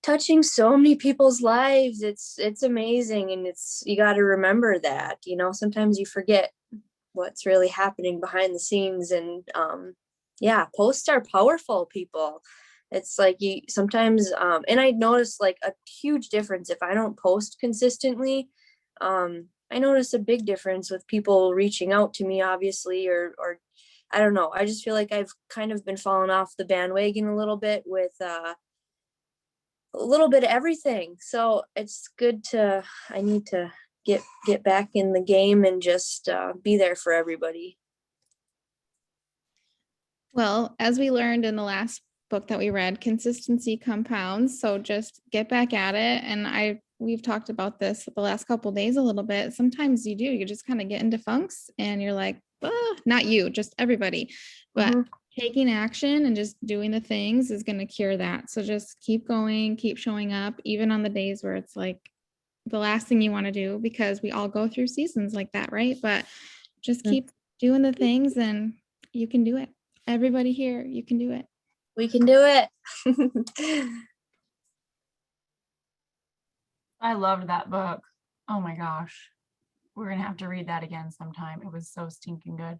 touching so many people's lives. It's amazing. And you got to remember that, sometimes you forget what's really happening behind the scenes. And yeah, posts are powerful, people. It's like you sometimes, and I notice like a huge difference if I don't post consistently. I notice a big difference with people reaching out to me, obviously, or I don't know. I just feel like I've kind of been falling off the bandwagon a little bit with a little bit of everything. So it's good I need to get back in the game and just be there for everybody. Well, as we learned in the last book that we read, consistency compounds. So just get back at it. And we've talked about this the last couple of days a little bit. Sometimes you just kind of get into funks and you're like, not you, just everybody. But taking action and just doing the things is going to cure that. So just keep going, keep showing up, even on the days where it's like the last thing you want to do, because we all go through seasons like that, right? But just keep doing the things and you can do it. Everybody here, you can do it. We can do it. I loved that book. Oh my gosh. We're going to have to read that again sometime. It was so stinking good.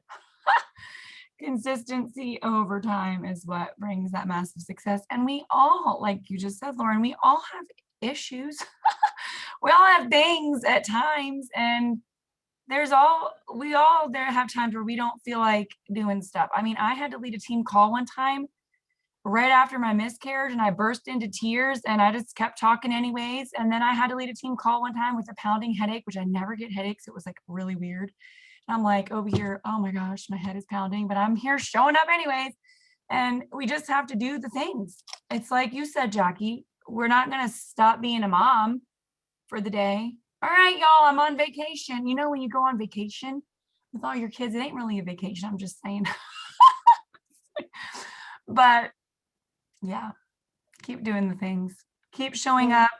Consistency over time is what brings that massive success. And we all, like you just said, Lauren, we all have issues. We all have things at times, and we all there have times where we don't feel like doing stuff. I mean, I had to lead a team call one time right after my miscarriage, and I burst into tears, and I just kept talking anyways. And then I had to lead a team call one time with a pounding headache, which I never get headaches. It was like really weird. And I'm like over here, oh my gosh, my head is pounding, but I'm here showing up anyways. And we just have to do the things. It's like you said, Jackie, we're not going to stop being a mom for the day. All right, y'all, I'm on vacation. You know, when you go on vacation with all your kids, it ain't really a vacation. I'm just saying. But yeah, keep doing the things, keep showing up,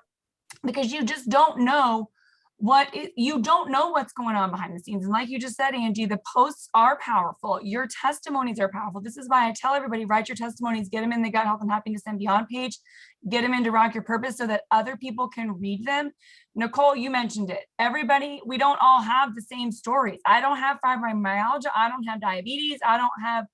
because you just don't know you don't know what's going on behind the scenes. And like you just said, Angie, the posts are powerful. Your testimonies are powerful. This is why I tell everybody, write your testimonies, get them in the Gut Health and Happiness and Beyond page, get them into Rock Your Purpose so that other people can read them. Nicole, you mentioned it. Everybody, we don't all have the same stories. I don't have fibromyalgia. I don't have diabetes. I don't have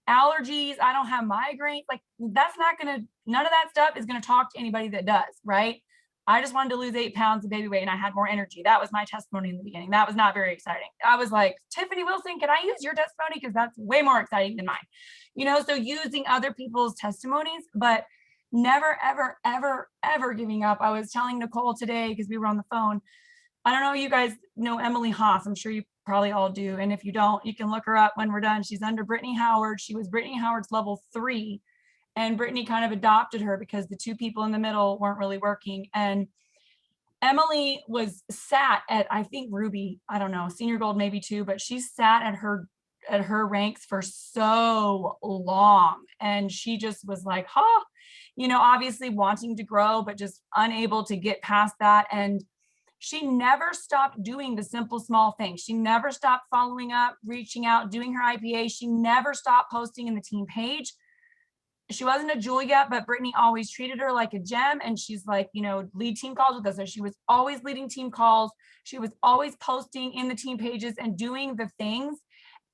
allergies. I don't have migraines. Like none of that stuff is going to talk to anybody that does, right? I just wanted to lose 8 pounds of baby weight and I had more energy. That was my testimony in the beginning. That was not very exciting. I was like, Tiffany Wilson, can I use your testimony? Because that's way more exciting than mine. So using other people's testimonies, but never, ever, ever, ever giving up. I was telling Nicole today, because we were on the phone. I don't know, you guys know Emily Haas. I'm sure you probably all do. And if you don't, you can look her up when we're done. She's under Brittany Howard. She was Brittany Howard's level 3. And Brittany kind of adopted her because the 2 people in the middle weren't really working. And Emily was sat at, I think Ruby, I don't know, senior gold maybe 2, but she sat at her ranks for so long. And she just was like, obviously wanting to grow, but just unable to get past that. And she never stopped doing the simple, small things. She never stopped following up, reaching out, doing her IPA. She never stopped posting in the team page. She wasn't a jewel yet, but Brittany always treated her like a gem. And she's like, lead team calls with us. So she was always leading team calls. She was always posting in the team pages and doing the things.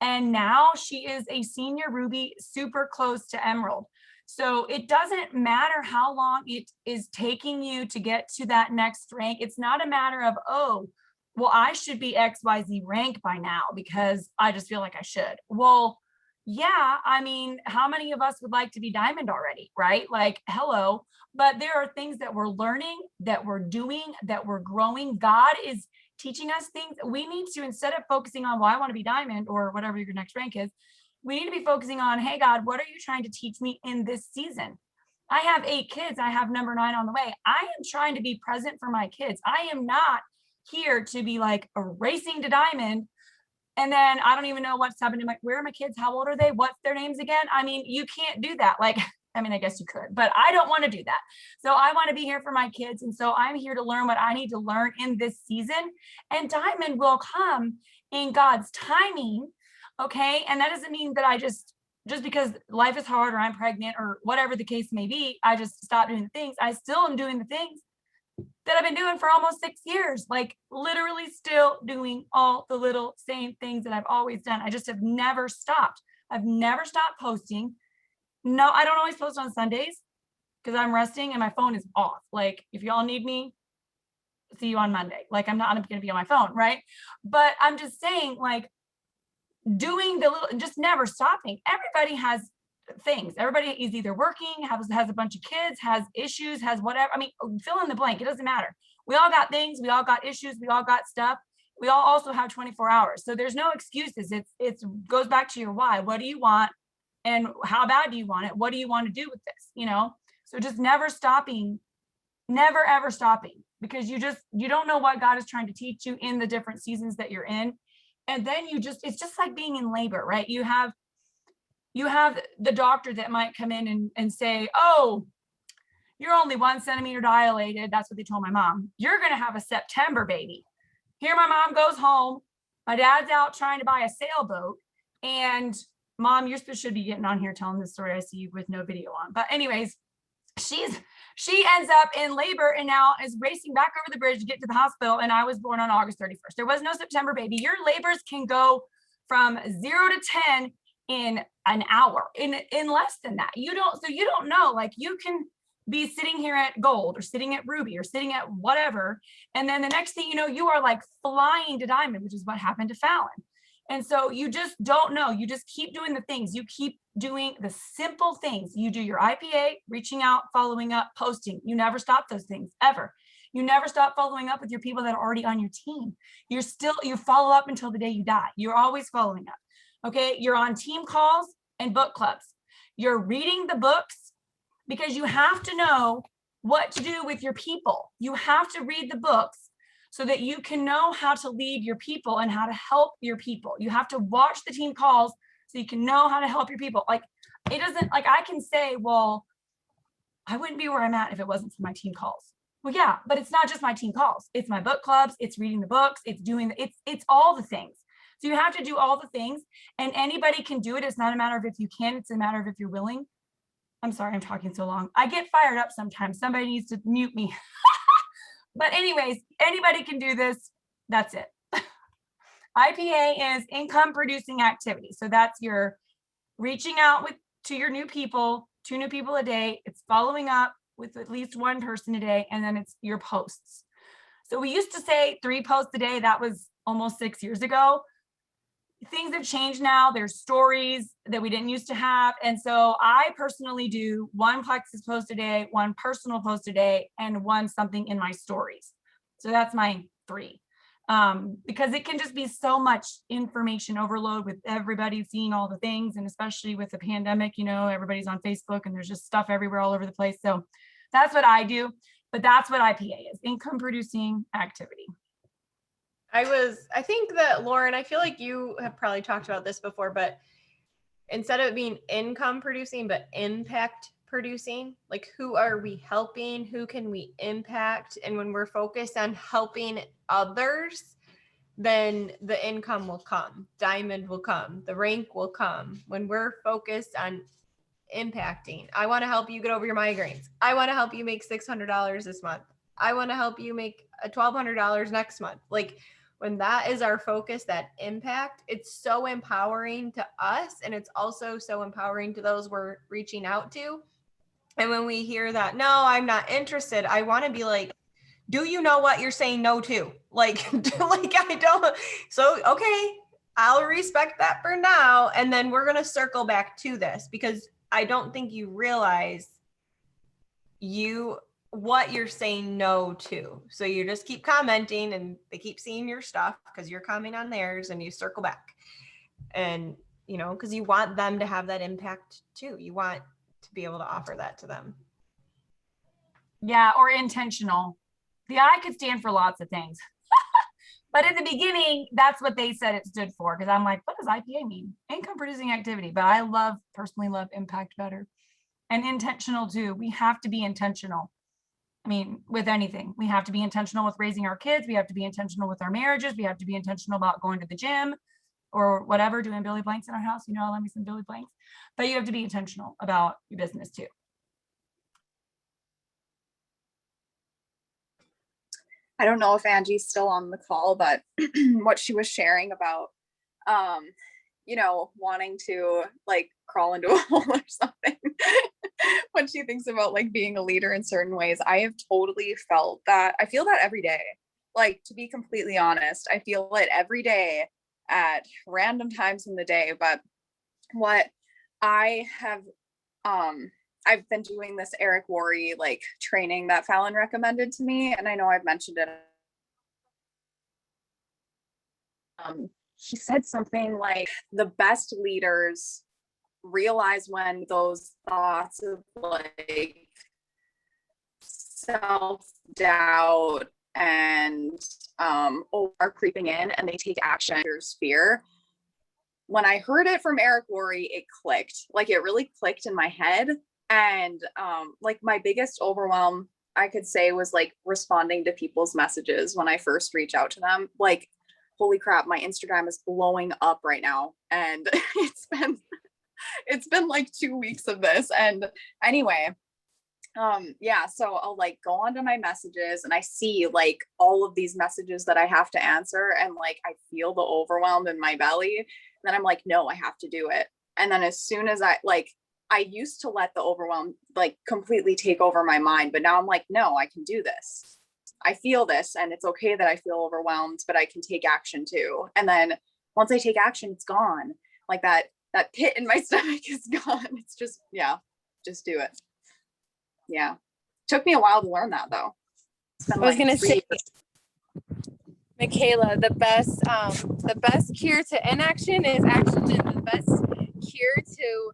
And now she is a senior Ruby, super close to Emerald. So it doesn't matter how long it is taking you to get to that next rank. It's not a matter of, I should be XYZ rank by now because I just feel like I should. Well, yeah, I mean, how many of us would like to be diamond already, right? Like, hello. But there are things that we're learning, that we're doing, that we're growing. God is teaching us things. We need to, instead of focusing on, I want to be diamond or whatever your next rank is, we need to be focusing on, hey, God, what are you trying to teach me in this season? I have 8 kids. I have number 9 on the way. I am trying to be present for my kids. I am not here to be like racing to diamond. And then I don't even know what's happening. Where are my kids? How old are they? What's their names again? I mean, you can't do that. I guess you could, but I don't want to do that. So I want to be here for my kids. And so I'm here to learn what I need to learn in this season. And diamond will come in God's timing. Okay. And that doesn't mean that I just just because life is hard or I'm pregnant or whatever the case may be, I just stop doing the things. I still am doing the things that I've been doing for almost 6 years, like literally still doing all the little same things that I've always done. I just have never stopped. I've never stopped posting. No, I don't always post on Sundays because I'm resting and my phone is off. Like if y'all need me, see you on Monday. Like I'm not going to be on my phone, right? But I'm just saying, like, doing the little, just never stopping. Everybody has things. Everybody is either working, has a bunch of kids, has issues, has whatever. I mean, fill in the blank. It doesn't matter. We all got things. We all got issues. We all got stuff. We all also have 24 hours. So there's no excuses. It goes back to your why. What do you want? And how bad do you want it? What do you want to do with this? You know? So just never stopping, never ever stopping, because you don't know what God is trying to teach you in the different seasons that you're in. And then it's just like being in labor, right? You have the doctor that might come in and say, oh, you're only 1 centimeter dilated. That's what they told my mom. You're going to have a September baby. Here my mom goes home. My dad's out trying to buy a sailboat. And Mom, you should be getting on here telling this story. I see you with no video on. But anyways, she ends up in labor and now is racing back over the bridge to get to the hospital. And I was born on August 31st. There was no September baby. Your labors can go from 0 to 10 in an hour, in less than that. You don't know, like you can be sitting here at gold or sitting at ruby or sitting at whatever. And then the next thing you know, you are like flying to diamond, which is what happened to Fallon. And so you just don't know. You just keep doing the things. You keep doing the simple things. You do your IPA, reaching out, following up, posting. You never stop those things ever. You never stop following up with your people that are already on your team. You follow up until the day you die. You're always following up. Okay. You're on team calls and book clubs. You're reading the books because you have to know what to do with your people. You have to read the books so that you can know how to lead your people and how to help your people. You have to watch the team calls so you can know how to help your people. Like it doesn't, like I can say, well, I wouldn't be where I'm at if it wasn't for my team calls. Well, yeah, but it's not just my team calls. It's my book clubs. It's reading the books. It's all the things. So you have to do all the things, and anybody can do it. It's not a matter of if you can, it's a matter of if you're willing. I'm sorry, I'm talking so long. I get fired up sometimes. Somebody needs to mute me. But anyways, anybody can do this. That's it. IPA is income producing activity. So that's your reaching out to your new people, 2 new people a day. It's following up with at least 1 person a day. And then it's your posts. So we used to say 3 posts a day. That was almost 6 years ago. Things have changed now. There's stories that we didn't used to have. And so I personally do 1 Plexus post a day, 1 personal post a day, and 1 something in my stories. So that's my 3. Because it can just be so much information overload with everybody seeing all the things. And especially with the pandemic, you know, everybody's on Facebook and there's just stuff everywhere all over the place. So that's what I do. But that's what IPA is, income producing activity. I think that Lauren, I feel like you have probably talked about this before, but instead of it being income producing, but impact producing, like who are we helping? Who can we impact? And when we're focused on helping others, then the income will come, diamond will come, the rank will come. When we're focused on impacting, I want to help you get over your migraines. I want to help you make $600 this month. I want to help you make $1,200 next month. Like, when that is our focus, that impact, it's so empowering to us. And it's also so empowering to those we're reaching out to. And when we hear that, no, I'm not interested, I want to be like, do you know what you're saying no to? Like I don't. So, okay, I'll respect that for now. And then we're going to circle back to this because I don't think you realize what you're saying no to. So you just keep commenting and they keep seeing your stuff because you're commenting on theirs and you circle back. And, you know, because you want them to have that impact too. You want to be able to offer that to them. Yeah, or intentional. The I could stand for lots of things. But in the beginning, that's what they said it stood for. Because I'm like, what does IPA mean? Income producing activity. But I personally love impact better. And intentional too. We have to be intentional. I mean, with anything, we have to be intentional with raising our kids. We have to be intentional with our marriages. We have to be intentional about going to the gym. or whatever, doing Billy Blanks in our house. You know, I love me some Billy Blanks, but you have to be intentional about your business too. I don't know if Angie's still on the call, but what she was sharing about, you know, wanting to like crawl into a hole or something when she thinks about like being a leader in certain ways. I have totally felt that. I feel that every day. Like, to be completely honest, I feel it every day at random times in the day. But what I have, I've been doing this Eric Worre like training that Fallon recommended to me, and I know I've mentioned it. He said something like, the best leaders realize when those thoughts of like self-doubt and are creeping in, and they take action. There's fear. When I heard it from Eric Worre, it clicked. Like, it really clicked in my head. And like, my biggest overwhelm, I could say, was like responding to people's messages when I first reach out to them. Like, holy crap, my Instagram is blowing up right now. And it's been like 2 weeks of this. And anyway, yeah, so I'll like go onto my messages, and I see like all of these messages that I have to answer, and like I feel the overwhelm in my belly. And then I'm like, no, I have to do it. And then as soon as I used to let the overwhelm like completely take over my mind, but now I'm like, no, I can do this. I feel this, and it's okay that I feel overwhelmed, but I can take action too. And then once I take action, it's gone. Like that pit in my stomach is gone. It's just, yeah, just do it. Yeah. Took me a while to learn that though. I was gonna say, Michaela, the best cure to inaction is action, and the best cure to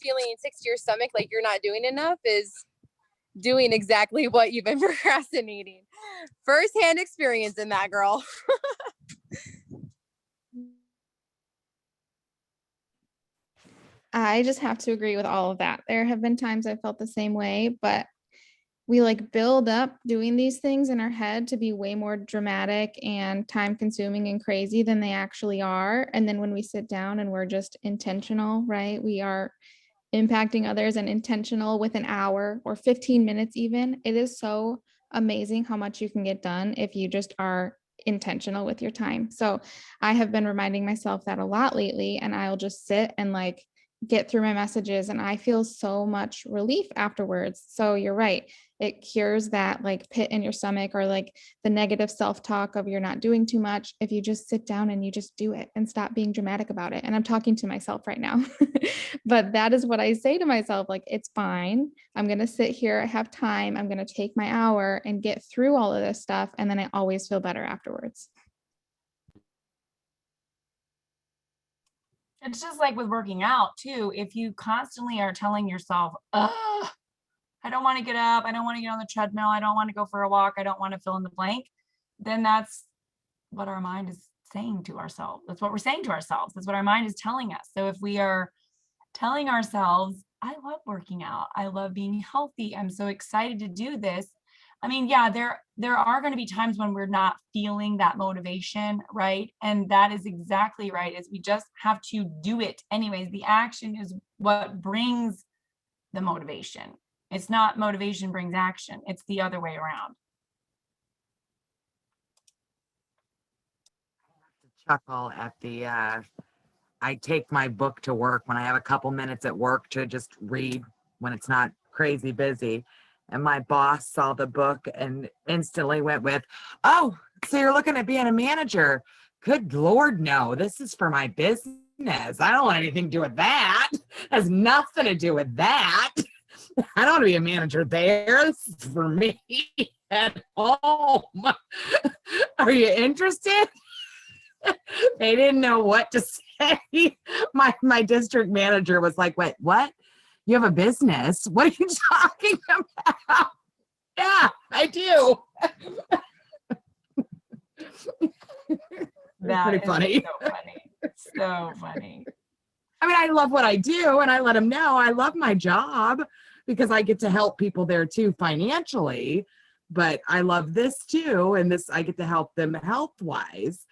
feeling sick to your stomach like you're not doing enough is doing exactly what you've been procrastinating. First-hand experience in that, girl. I just have to agree with all of that. There have been times I felt the same way, but we like build up doing these things in our head to be way more dramatic and time consuming and crazy than they actually are. And then when we sit down and we're just intentional, right? We are impacting others and intentional with an hour or 15 minutes even. It is so amazing how much you can get done if you just are intentional with your time. So I have been reminding myself that a lot lately, and I'll just sit and like get through my messages, and I feel so much relief afterwards. So you're right. It cures that like pit in your stomach, or like the negative self-talk of you're not doing too much, if you just sit down and you just do it and stop being dramatic about it. And I'm talking to myself right now, but that is what I say to myself. Like, it's fine. I'm going to sit here. I have time. I'm going to take my hour and get through all of this stuff. And then I always feel better afterwards. It's just like with working out too. If you constantly are telling yourself, ugh, I don't want to get up, I don't want to get on the treadmill, I don't want to go for a walk, I don't want to fill in the blank, then that's what our mind is saying to ourselves. That's what we're saying to ourselves. That's what our mind is telling us. So if we are telling ourselves, I love working out, I love being healthy, I'm so excited to do this. I mean, yeah, there are going to be times when we're not feeling that motivation, right? And that is exactly right. Is we just have to do it anyways. The action is what brings the motivation. It's not motivation brings action. It's the other way around. Chuckle at the I take my book to work when I have a couple minutes at work to just read when it's not crazy busy. And my boss saw the book and instantly went with, oh, so you're looking at being a manager. Good Lord, no, this is for my business. I don't want anything to do with that. It has nothing to do with that. I don't want to be a manager there. This is for me at home. Are you interested? They didn't know what to say. My district manager was like, wait, what? You have a business? What are you talking about? Yeah, I do. That's pretty funny. So funny. So funny. I mean, I love what I do, and I let them know I love my job because I get to help people there too financially, but I love this too, and this I get to help them health-wise.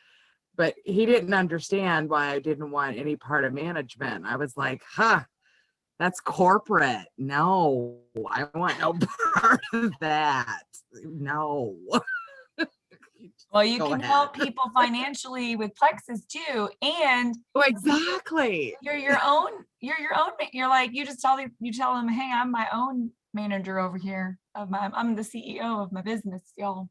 but he didn't understand why I didn't want any part of management. I was like, that's corporate. No, I want no part of that. No. Well, you Go can ahead. help people financially with Plexus too. And Oh, exactly. you're your own, you're like, you tell them, hey, I'm my own manager over here I'm the CEO of my business, y'all.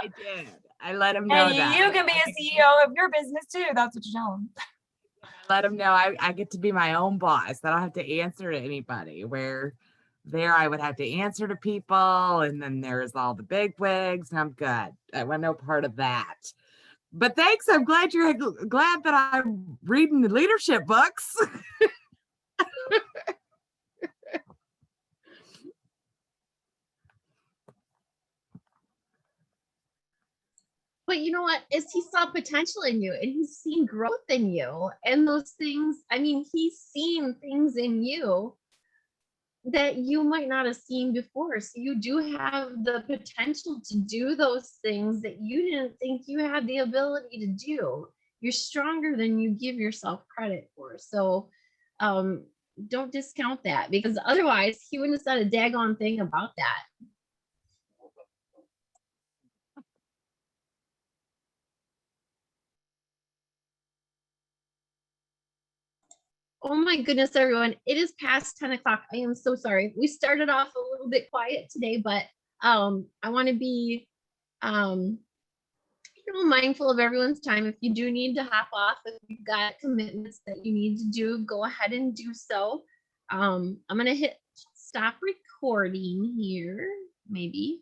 I did. I let him know And that. you can be a CEO of your business too. That's what you tell them. Let him know I get to be my own boss. I don't have to answer to anybody. Where there I would have to answer to people, and then there's all the big wigs, and I'm good. I want no part of that. But thanks. I'm glad glad that I'm reading the leadership books. But you know what? Is he saw potential in you and he's seen growth in you. And those things, I mean, he's seen things in you that you might not have seen before. So you do have the potential to do those things that you didn't think you had the ability to do. You're stronger than you give yourself credit for. So don't discount that, because otherwise he wouldn't have said a daggone thing about that. Oh my goodness, everyone. It is past 10 o'clock. I am so sorry. We started off a little bit quiet today, but I want to be mindful of everyone's time. If you do need to hop off, if you've got commitments that you need to do, go ahead and do so. I'm gonna hit stop recording here, maybe.